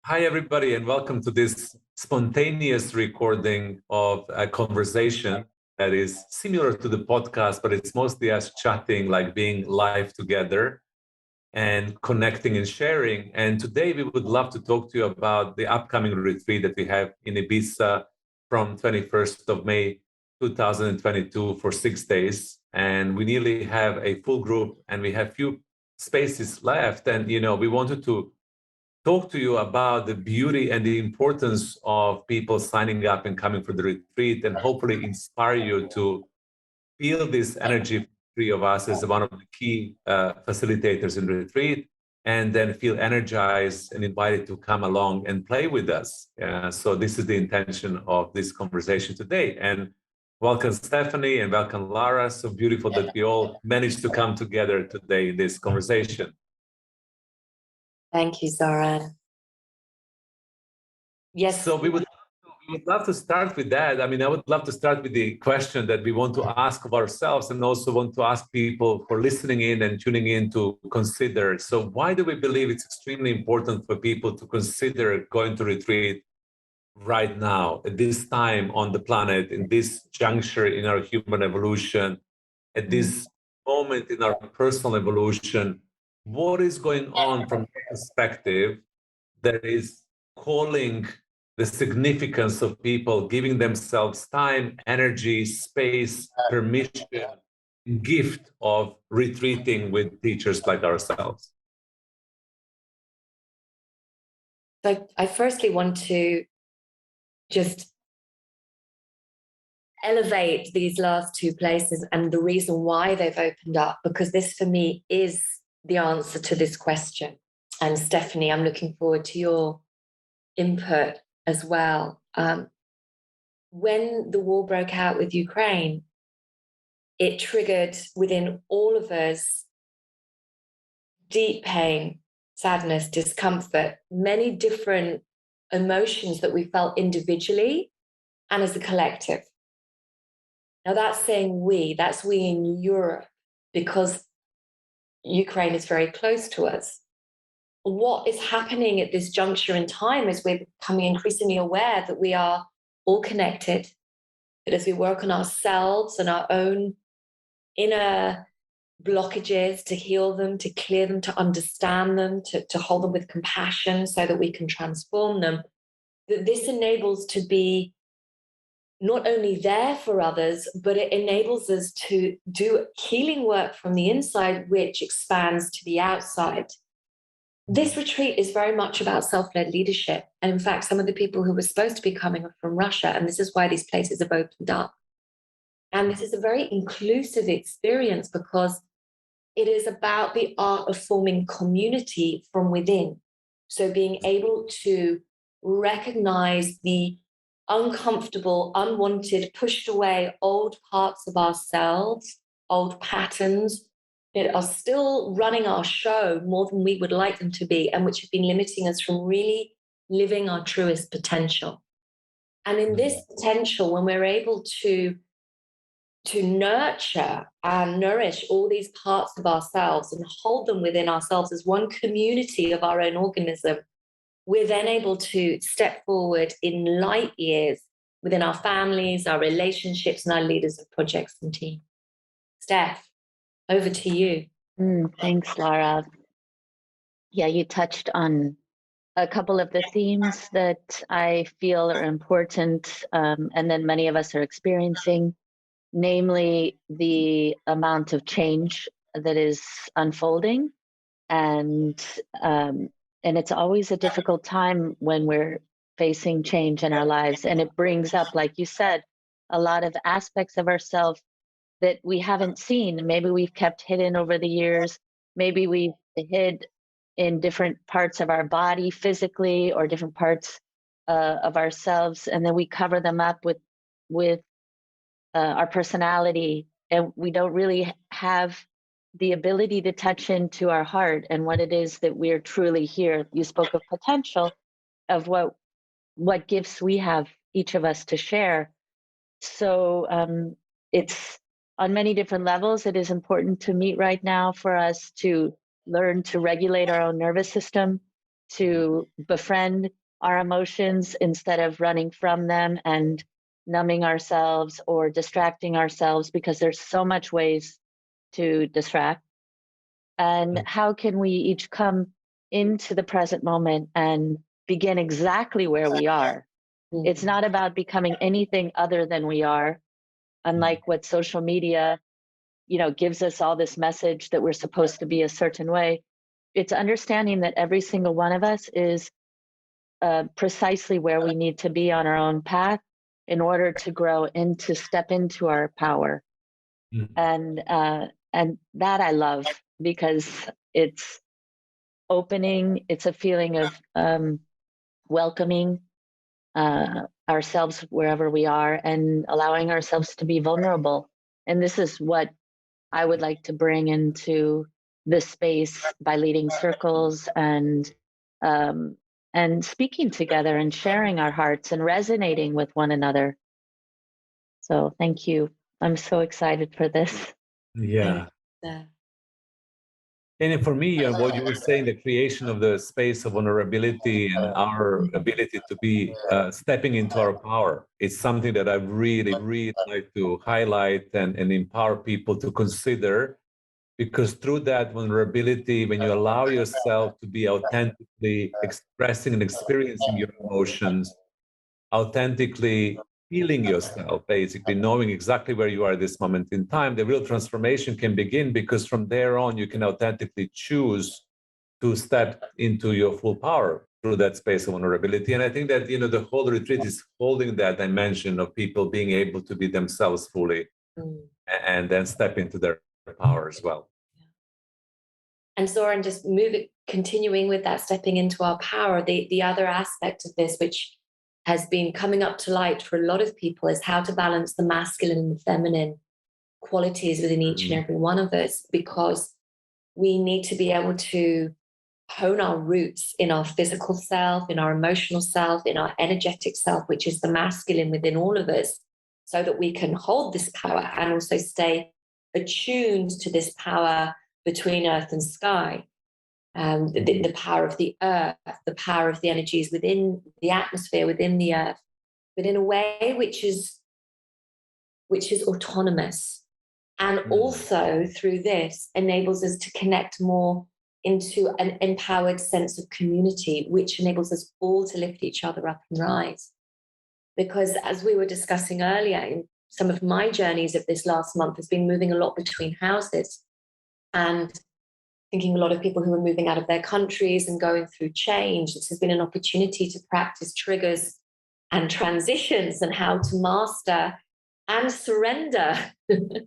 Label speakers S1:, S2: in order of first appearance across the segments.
S1: Hi, everybody, and welcome to this spontaneous recording of a conversation that is similar to the podcast, but it's mostly us chatting, like being live together and connecting and sharing. And today we would love to talk to you about the upcoming retreat that we have in Ibiza from 21st of May, 2022 for 6 days. And we nearly have a full group and we have few spaces left. And, we wanted to talk to you about the beauty and the importance of people signing up and coming for the retreat, and hopefully inspire you to feel this energy three of us as one of the key facilitators in the retreat, and then feel energized and invited to come along and play with us. So this is the intention of this conversation today. And welcome, Stephanie, and welcome, Larah. So beautiful that we all managed to come together today in this conversation.
S2: Thank you, Zoran. Yes.
S1: So we would love to start with that. I mean, I would love to start with the question that we want to ask of ourselves, and also want to ask people for listening in and tuning in to consider. So why do we believe it's extremely important for people to consider going to retreat right now, at this time on the planet, in this juncture in our human evolution, at this moment in our personal evolution? What is going on from that perspective that is calling the significance of people giving themselves time, energy, space, permission, gift of retreating with teachers like ourselves?
S2: So I firstly want to just elevate these last two places and the reason why they've opened up, because this for me is the answer to this question. And Stephanie, I'm looking forward to your input as well. When the war broke out with Ukraine, it triggered within all of us deep pain, sadness, discomfort, many different emotions that we felt individually and as a collective. Now that's saying that's we in Europe, because Ukraine is very close to us. What is happening at this juncture in time is we're becoming increasingly aware that we are all connected, that as we work on ourselves and our own inner blockages, to heal them, to clear them, to understand them, to hold them with compassion so that we can transform them, that this enables to be not only there for others, but it enables us to do healing work from the inside, which expands to the outside. This retreat is very much about self-led leadership. And in fact, some of the people who were supposed to be coming are from Russia, and this is why these places have opened up. And this is a very inclusive experience because it is about the art of forming community from within. So being able to recognize the uncomfortable, unwanted, pushed away old parts of ourselves, old patterns that are still running our show more than we would like them to be, and which have been limiting us from really living our truest potential. And in this potential, when we're able to nurture and nourish all these parts of ourselves and hold them within ourselves as one community of our own organism, we're then able to step forward in light years within our families, our relationships, and our leaders of projects and teams. Steph, over to you.
S3: Thanks, Larah. Yeah, you touched on a couple of the themes that I feel are important, and then many of us are experiencing, namely the amount of change that is unfolding. And it's always a difficult time when we're facing change in our lives. And it brings up, like you said, a lot of aspects of ourselves that we haven't seen. Maybe we've kept hidden over the years. Maybe we've hid in different parts of our body physically, or different parts of ourselves. And then we cover them up with our personality. And we don't really have the ability to touch into our heart and what it is that we're truly here. You spoke of potential, of what gifts we have, each of us, to share. So it's on many different levels, it is important to meet right now for us to learn to regulate our own nervous system, to befriend our emotions instead of running from them and numbing ourselves or distracting ourselves, because there's so much ways to distract. And how can we each come into the present moment and begin exactly where we are? It's not about becoming anything other than we are, unlike what social media, gives us all this message that we're supposed to be a certain way. It's understanding that every single one of us is precisely where we need to be on our own path in order to grow and to step into our power. And that I love, because it's opening. It's a feeling of welcoming ourselves wherever we are and allowing ourselves to be vulnerable. And this is what I would like to bring into this space by leading circles and speaking together and sharing our hearts and resonating with one another. So thank you. I'm so excited for this.
S1: Yeah. And for me, what you were saying, the creation of the space of vulnerability and our ability to be stepping into our power, it's something that I really, really like to highlight and empower people to consider, because through that vulnerability, when you allow yourself to be authentically expressing and experiencing your emotions, authentically feeling yourself, basically knowing exactly where you are at this moment in time, the real transformation can begin, because from there on, you can authentically choose to step into your full power through that space of vulnerability. And I think that, the whole retreat is holding that dimension of people being able to be themselves fully and then step into their power as well.
S2: And Zoran, just continuing with that stepping into our power, the other aspect of this, which has been coming up to light for a lot of people, is how to balance the masculine and the feminine qualities within each and every one of us, because we need to be able to hone our roots in our physical self, in our emotional self, in our energetic self, which is the masculine within all of us, so that we can hold this power and also stay attuned to this power between earth and sky. The power of the earth, the power of the energies within the atmosphere, within the earth, but in a way which is autonomous, and also through this enables us to connect more into an empowered sense of community, which enables us all to lift each other up and rise. Because as we were discussing earlier, in some of my journeys of this last month has been moving a lot between houses, and thinking a lot of people who are moving out of their countries and going through change. This has been an opportunity to practice triggers and transitions and how to master and surrender to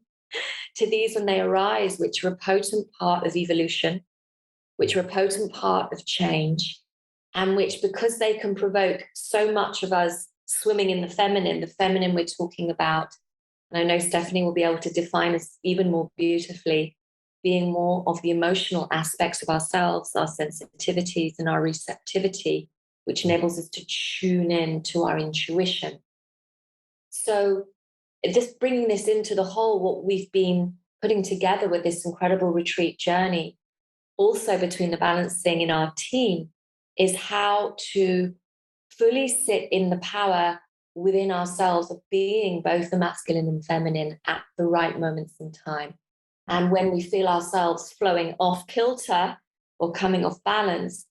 S2: these when they arise, which are a potent part of evolution, which are a potent part of change, and which, because they can provoke so much of us swimming in the feminine we're talking about, and I know Stephanie will be able to define this even more beautifully, being more of the emotional aspects of ourselves, our sensitivities and our receptivity, which enables us to tune in to our intuition. So just bringing this into the whole, what we've been putting together with this incredible retreat journey, also between the balancing in our team, is how to fully sit in the power within ourselves of being both the masculine and feminine at the right moments in time. And when we feel ourselves flowing off kilter or coming off balance,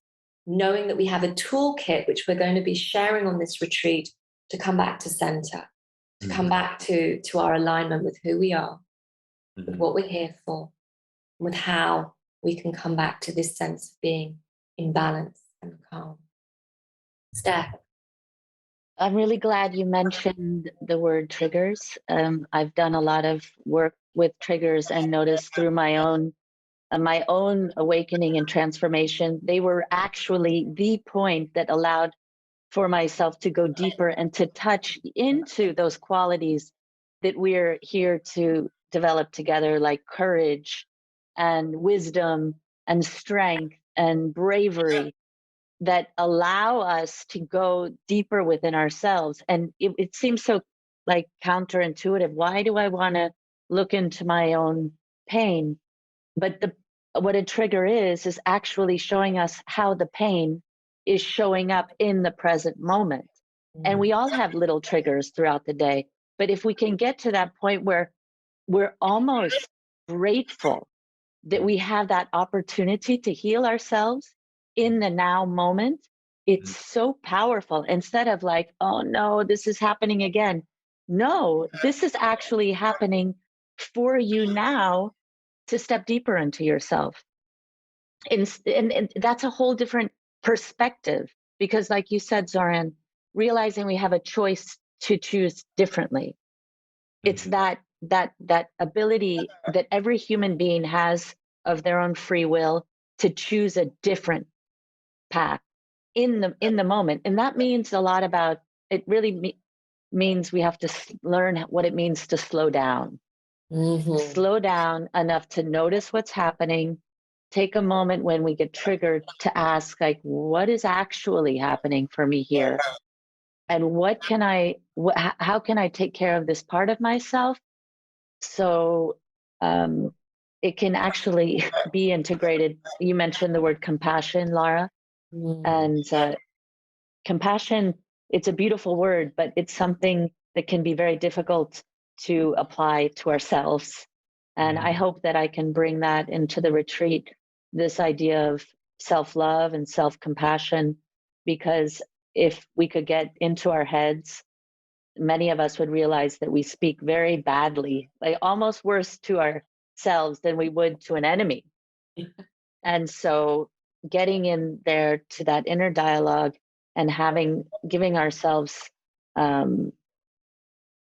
S2: knowing that we have a toolkit, which we're going to be sharing on this retreat, to come back to center, to come back to our alignment with who we are, with what we're here for, with how we can come back to this sense of being in balance and calm. Steph.
S3: I'm really glad you mentioned the word triggers. I've done a lot of work with triggers and noticed through my own awakening and transformation, they were actually the point that allowed for myself to go deeper and to touch into those qualities that we're here to develop together, like courage and wisdom and strength and bravery, that allow us to go deeper within ourselves. And it seems so like counterintuitive. Why do I want to look into my own pain. But what a trigger is actually showing us how the pain is showing up in the present moment. And we all have little triggers throughout the day. But if we can get to that point where we're almost grateful that we have that opportunity to heal ourselves in the now moment, it's so powerful. Instead of like, oh no, this is happening again. No, this is actually happening for you now to step deeper into yourself. And that's a whole different perspective, because like you said, Zoran, realizing we have a choice to choose differently. It's that ability that every human being has of their own free will to choose a different path in the moment. And that means a lot about, it really means we have to learn what it means to slow down. Slow down enough to notice what's happening. Take a moment when we get triggered to ask, like, what is actually happening for me here? And how can I take care of this part of myself so it can actually be integrated? You mentioned the word compassion, Larah. And compassion, it's a beautiful word, but it's something that can be very difficult to apply to ourselves. And I hope that I can bring that into the retreat, this idea of self-love and self-compassion, because if we could get into our heads, many of us would realize that we speak very badly, like almost worse to ourselves than we would to an enemy. And so getting in there to that inner dialogue and giving ourselves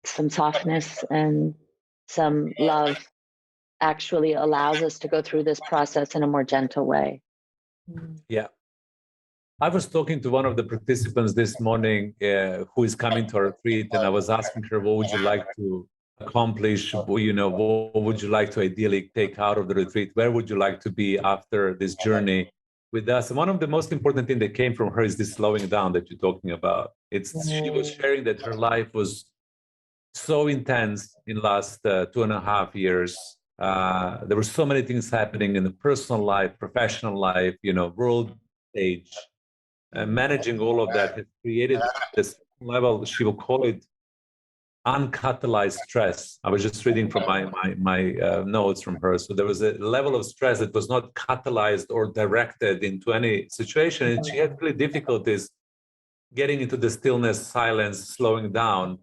S3: some softness and some love actually allows us to go through this process in a more gentle way.
S1: Yeah. I was talking to one of the participants this morning who is coming to our retreat, and I was asking her, what would you like to accomplish? What would you like to ideally take out of the retreat? Where would you like to be after this journey with us? And one of the most important things that came from her is this slowing down that you're talking about. She was sharing that her life was so intense in the last 2.5 years. There were so many things happening in the personal life, professional life, world stage. Managing all of that has created this level, she will call it uncatalyzed stress. I was just reading from my notes from her. So there was a level of stress that was not catalyzed or directed into any situation. And she had really difficulties getting into the stillness, silence, slowing down.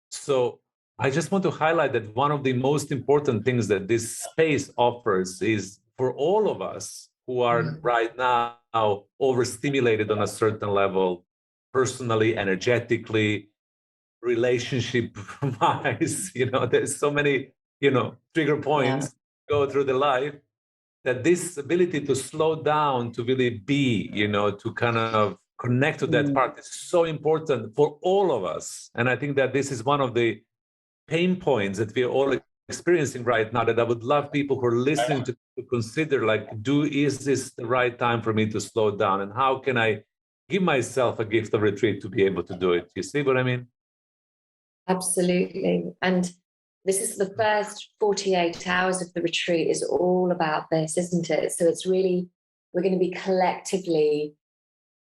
S1: So I just want to highlight that one of the most important things that this space offers is for all of us who are right now overstimulated on a certain level, personally, energetically, relationship-wise, there's so many, trigger points go through the life, that this ability to slow down, to really be, to kind of connect to that part is so important for all of us. And I think that this is one of the pain points that we're all experiencing right now, that I would love people who are listening to consider, like, is this the right time for me to slow down? And how can I give myself a gift of retreat to be able to do it? You see what I mean?
S2: Absolutely. And this is the first 48 hours of the retreat is all about this, isn't it? So it's really, we're going to be collectively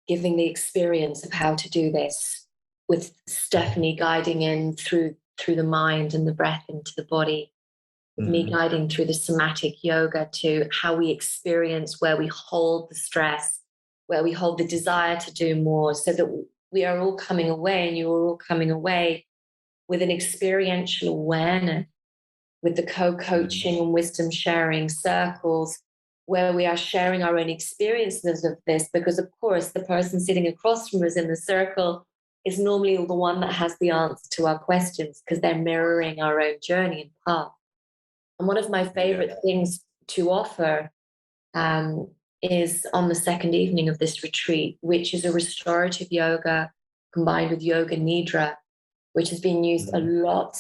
S2: giving the experience of how to do this, with Stephanie guiding in through the mind and the breath into the body, with me guiding through the somatic yoga to how we experience where we hold the stress, where we hold the desire to do more, so that we are all coming away, and you are all coming away with an experiential awareness, with the co-coaching and wisdom sharing circles, where we are sharing our own experiences of this, because of course the person sitting across from us in the circle is normally the one that has the answer to our questions, because they're mirroring our own journey and path. And one of my favorite things to offer is on the second evening of this retreat, which is a restorative yoga combined with yoga nidra, which has been used a lot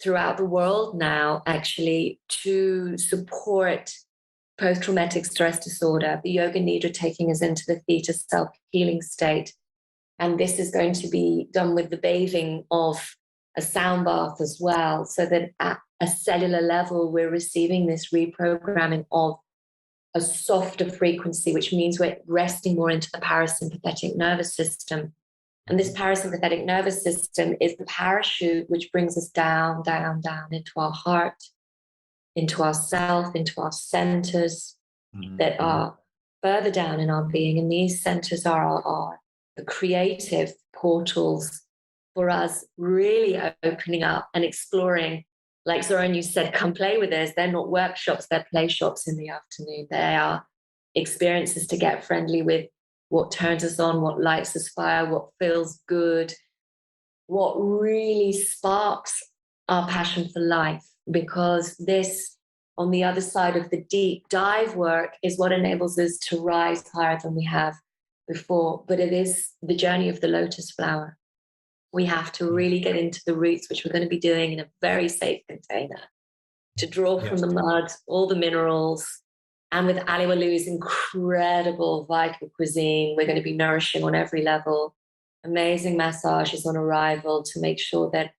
S2: throughout the world now, actually, to support post-traumatic stress disorder. The yoga nidra taking us into the theta self-healing state. And this is going to be done with the bathing of a sound bath as well, so that at a cellular level, we're receiving this reprogramming of a softer frequency, which means we're resting more into the parasympathetic nervous system. And this parasympathetic nervous system is the parachute which brings us down, down, down into our heart, into our self, into our centers that are further down in our being. And these centers are the creative portals for us really opening up and exploring. Like Zoran, you said, come play with us. They're not workshops, they're play shops in the afternoon. They are experiences to get friendly with what turns us on, what lights us fire, what feels good, what really sparks our passion for life. Because this, on the other side of the deep dive work, is what enables us to rise higher than we have before. But it is the journey of the lotus flower. We have to really get into the roots, which we're going to be doing in a very safe container, to draw from the mud all the minerals. And with Ali Walu's incredible vital cuisine, we're going to be nourishing on every level. Amazing massages on arrival to make sure that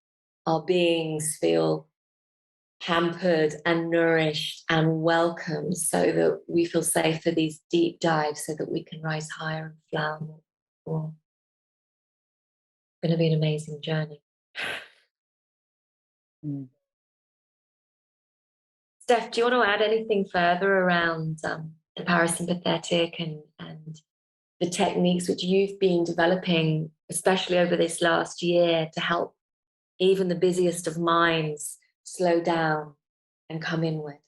S2: our beings feel pampered and nourished and welcome, so that we feel safe for these deep dives, so that we can rise higher and flower more. It's going to be an amazing journey. Steph, do you want to add anything further around the parasympathetic and the techniques which you've been developing, especially over this last year, to help even the busiest of minds slow down and come inward?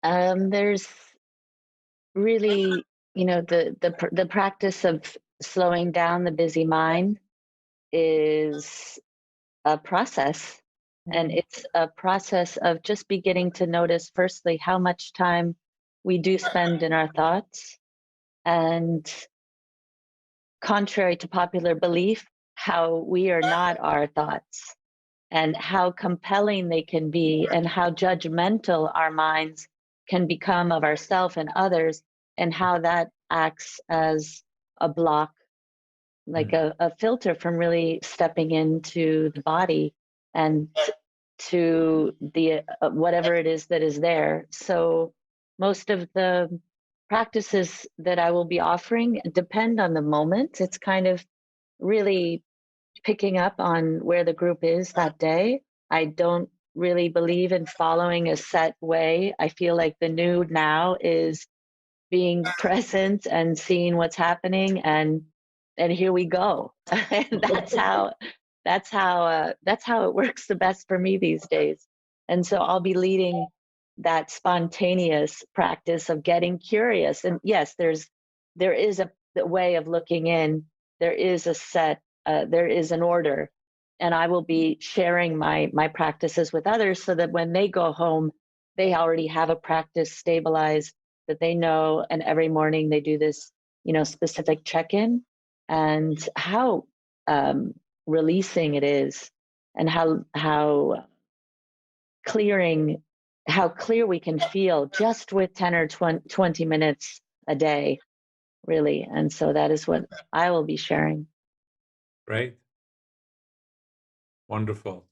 S3: There's really, the practice of slowing down the busy mind is a process. And it's a process of just beginning to notice, firstly, how much time we do spend in our thoughts. And contrary to popular belief, how we are not our thoughts, and how compelling they can be, and how judgmental our minds can become of ourselves and others, and how that acts as a block, like a filter from really stepping into the body and to the whatever it is that is there. So most of the practices that I will be offering depend on the moment. It's kind of really picking up on where the group is that day. I don't really believe in following a set way. I feel like the new now is being present and seeing what's happening, and here we go. And that's how it works the best for me these days. And so I'll be leading that spontaneous practice of getting curious. And yes, there is a way of looking in. There is a set. There is an order, and I will be sharing my practices with others, so that when they go home, they already have a practice stabilized that they know. And every morning they do this, specific check-in, and how releasing it is, and how clear we can feel just with 10 or 20 minutes a day, really. And so that is what I will be sharing.
S1: Great. Wonderful.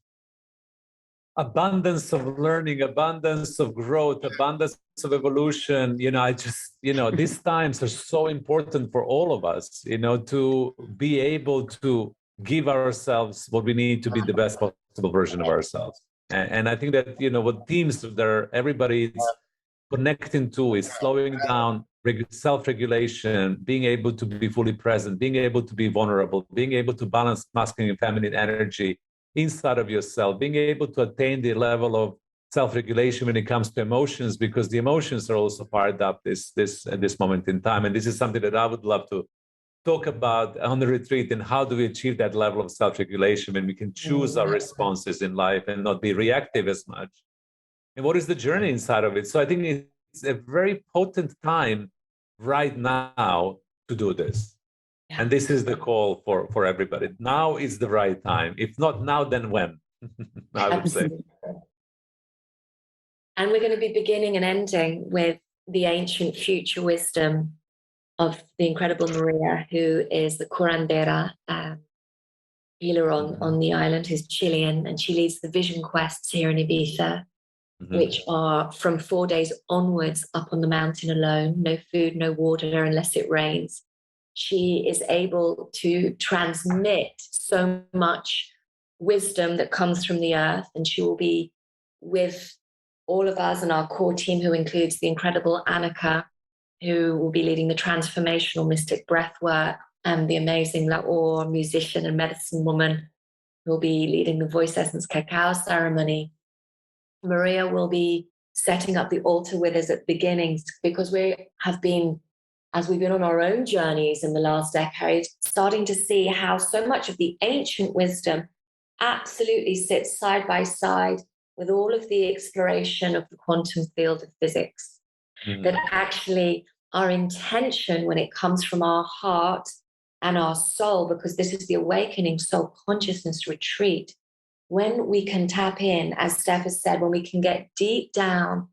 S1: Abundance of learning, abundance of growth, abundance of evolution. These times are so important for all of us, to be able to give ourselves what we need to be the best possible version of ourselves. And I think that, what themes that everybody is connecting to is slowing down, self-regulation, being able to be fully present, being able to be vulnerable, being able to balance masculine and feminine energy inside of yourself, being able to attain the level of self-regulation when it comes to emotions, because the emotions are also fired up at this moment in time. And this is something that I would love to talk about on the retreat, and how do we achieve that level of self-regulation when we can choose our responses in life and not be reactive as much. And what is the journey inside of it? So I think it's a very potent time right now to do this. Yeah. And this is the call for everybody. Now is the right time. If not now, then when? I would say.
S2: And we're going to be beginning and ending with the ancient future wisdom of the incredible Maria, who is the curandera healer on the island, who's Chilean, and she leads the vision quests here in Ibiza, which are from 4 days onwards up on the mountain alone, no food, no water unless it rains. She is able to transmit so much wisdom that comes from the earth, and she will be with all of us and our core team, who includes the incredible Annika, who will be leading the transformational mystic breath work, and the amazing Larah, musician and medicine woman, who will be leading the voice essence cacao ceremony. Maria will be setting up the altar with us at the beginnings, because we have been, as we've been on our own journeys in the last decade, starting to see how so much of the ancient wisdom absolutely sits side by side with all of the exploration of the quantum field of physics. That actually our intention, when it comes from our heart and our soul, because this is the Awakening Soul Consciousness Retreat, when we can tap in, as Steph has said, when we can get deep down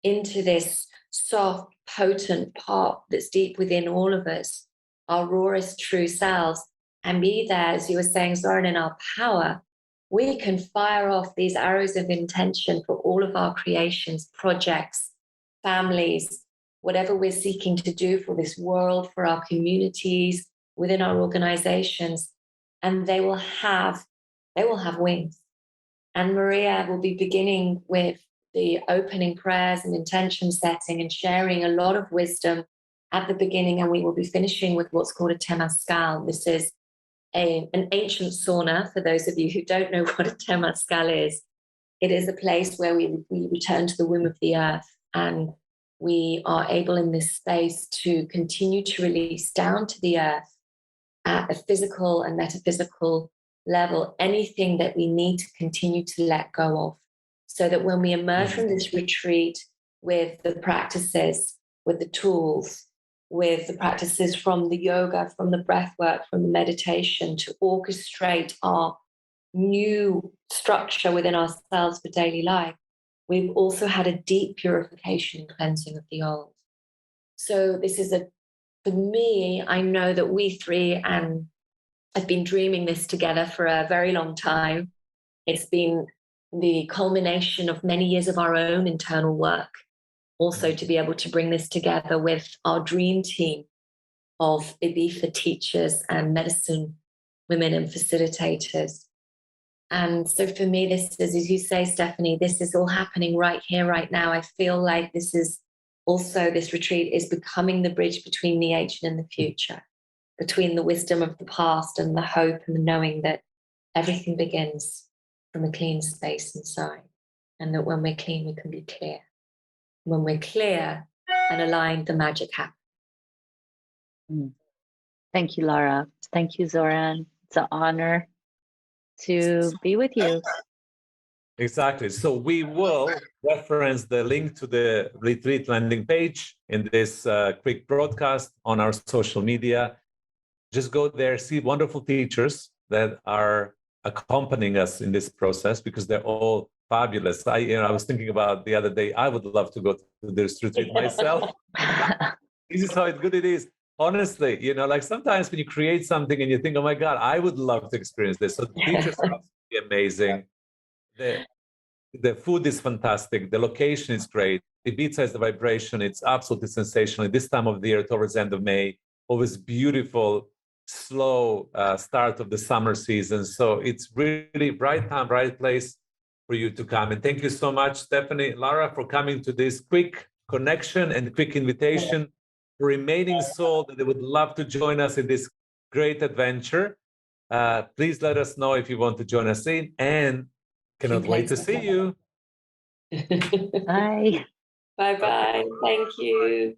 S2: into this soft, potent part that's deep within all of us, our rawest true selves, and be there, as you were saying, Zoran, in our power, we can fire off these arrows of intention for all of our creations, projects, families, whatever we're seeking to do for this world, for our communities, within our organizations, and they will have wings. And Maria will be beginning with the opening prayers and intention setting and sharing a lot of wisdom at the beginning, and we will be finishing with what's called a temazcal. This is an ancient sauna, for those of you who don't know what a temazcal is. It is a place where we return to the womb of the earth, and we are able in this space to continue to release down to the earth at a physical and metaphysical level anything that we need to continue to let go of, so that when we emerge from this retreat with the practices, with the tools, with the practices from the yoga, from the breath work, from the meditation, to orchestrate our new structure within ourselves for daily life, we've also had a deep purification and cleansing of the old. So this is for me, I know that we three, and I've been dreaming this together for a very long time. It's been the culmination of many years of our own internal work, also to be able to bring this together with our dream team of Ibiza teachers and medicine women and facilitators. And so for me, this is, as you say, Stephanie, this is all happening right here, right now. I feel like this retreat is becoming the bridge between the ancient and the future, between the wisdom of the past and the hope and the knowing that everything begins from a clean space inside. And that when we're clean, we can be clear. When we're clear and aligned, the magic happens.
S3: Thank you, Larah. Thank you, Zoran. It's an honor to be with you.
S1: Exactly. So we will reference the link to the retreat landing page in this quick broadcast on our social media. Just go there, see wonderful teachers that are accompanying us in this process, because they're all fabulous. I was thinking about the other day, I would love to go to this retreat myself. This is how good it is. Honestly, like sometimes when you create something and you think, oh my God, I would love to experience this. So the teachers are absolutely amazing. The food is fantastic. The location is great. Ibiza is the vibration. It's absolutely sensational. This time of the year, towards the end of May, always beautiful, slow start of the summer season. So it's really right time, right place for you to come. And thank you so much, Stephanie, Larah, for coming to this quick connection and quick invitation. Remaining soul that they would love to join us in this great adventure. Please let us know if you want to join us in, and cannot wait to see you.
S3: Bye.
S2: Bye-bye. Thank you.